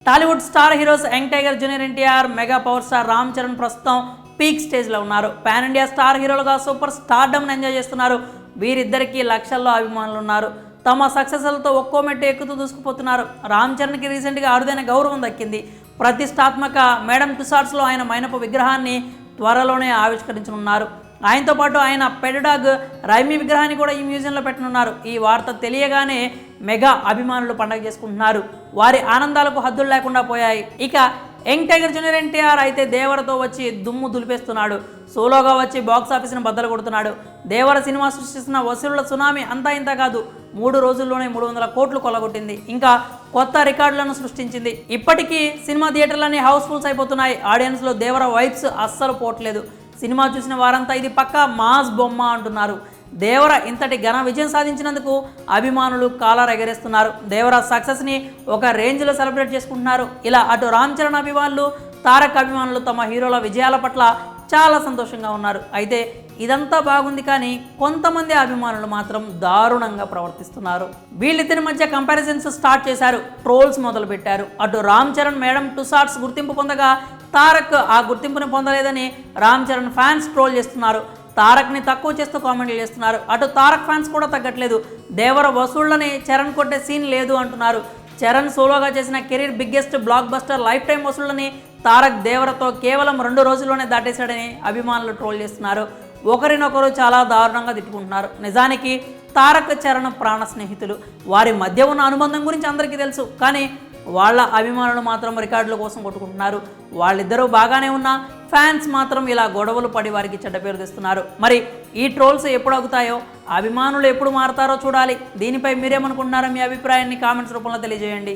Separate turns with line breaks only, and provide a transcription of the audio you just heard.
Tollywood star heroes young tiger junior NTR, mega power star Ram Charan ప్రస్తుతం peak స్టేజ్లో ఉన్నారు. పాన్ ఇండియా స్టార్ హీరోలుగా సూపర్ స్టార్డమ్ని ఎంజాయ్ చేస్తున్నారు. వీరిద్దరికీ లక్షల్లో అభిమానులు ఉన్నారు. తమ సక్సెస్లతో ఒక్కో మెట్టు ఎక్కుతూ దూసుకుపోతున్నారు. రామ్ చరణ్కి రీసెంట్గా అరుదైన గౌరవం దక్కింది. ప్రతిష్టాత్మక మేడమ్ టుసాడ్స్లో ఆయన మైనపు విగ్రహాన్ని త్వరలోనే ఆవిష్కరించనున్నారు. ఆయనతో పాటు ఆయన పెట్ డాగ్ రైమీ విగ్రహాన్ని కూడా ఈ మ్యూజియంలో పెట్టనున్నారు. ఈ వార్త తెలియగానే మెగా అభిమానులు పండగ చేసుకుంటున్నారు. వారి ఆనందాలకు హద్దులు లేకుండా పోయాయి. ఇక యంగ్ టైగర్ జూనియర్ ఎన్టీఆర్ అయితే దేవరతో వచ్చి దుమ్ము దులిపేస్తున్నాడు. సోలోగా వచ్చి బాక్స్ ఆఫీస్ను బద్దలు కొడుతున్నాడు. దేవర సినిమా సృష్టిస్తున్న వసూళ్ల సునామీ అంతా ఇంత కాదు. 3 రోజుల్లోనే 300 కోట్లు కొల్లగొట్టింది. ఇంకా కొత్త రికార్డులను సృష్టించింది. ఇప్పటికీ సినిమా థియేటర్లన్నీ హౌస్ఫుల్స్ అయిపోతున్నాయి. ఆడియన్స్లో దేవర వైబ్స్ అస్సలు పోవట్లేదు. సినిమా చూసిన వారంతా ఇది పక్కా మాస్ బొమ్మ అంటున్నారు. దేవర ఇంతటి ఘన విజయం సాధించినందుకు అభిమానులు కాలర్ ఎగరేస్తున్నారు. దేవర సక్సెస్ని ఒక రేంజ్లో సెలబ్రేట్ చేసుకుంటున్నారు. ఇలా అటు రామ్ చరణ్ అభిమానులు, తారక్ అభిమానులు తమ హీరోల విజయాల పట్ల చాలా సంతోషంగా ఉన్నారు. అయితే ఇదంతా బాగుంది, కానీ కొంతమంది అభిమానులు మాత్రం దారుణంగా ప్రవర్తిస్తున్నారు. వీళ్ళిద్దరి మధ్య కంపారిజన్స్ స్టార్ట్ చేశారు. ట్రోల్స్ మొదలుపెట్టారు. అటు రామ్ చరణ్ మేడమ్ టుసాడ్స్ గుర్తింపు పొందగా తారక్ ఆ గుర్తింపుని పొందలేదని రామ్ చరణ్ ఫ్యాన్స్ ట్రోల్ చేస్తున్నారు. తారక్ని తక్కువ చేస్తూ కామెంట్లు చేస్తున్నారు. అటు తారక్ ఫ్యాన్స్ కూడా తగ్గట్లేదు. దేవర వసూళ్లని చరణ్ కొట్టే సీన్ లేదు అంటున్నారు. చరణ్ సోలోగా చేసిన career biggest blockbuster lifetime వసూళ్లని తారక్ దేవరతో కేవలం 2 రోజుల్లోనే దాటేశాడని అభిమానులు ట్రోల్ చేస్తున్నారు. ఒకరినొకరు చాలా దారుణంగా తిట్టుకుంటున్నారు. నిజానికి తారక్ చరణ్ ప్రాణ స్నేహితులు. వారి మధ్య ఉన్న అనుబంధం గురించి అందరికీ తెలుసు. కానీ వాళ్ళ అభిమానులు మాత్రం రికార్డుల కోసం కొట్టుకుంటున్నారు. వాళ్ళిద్దరూ బాగానే ఉన్నా ఫ్యాన్స్ మాత్రం ఇలా గొడవలు పడి వారికి చెడ్డ పేరు తెస్తున్నారు. మరి ఈ ట్రోల్స్ ఎప్పుడు అవుతాయో, అభిమానులు ఎప్పుడు మారతారో చూడాలి. దీనిపై మీరేమనుకుంటున్నారో మీ అభిప్రాయాన్ని కామెంట్స్ రూపంలో తెలియజేయండి.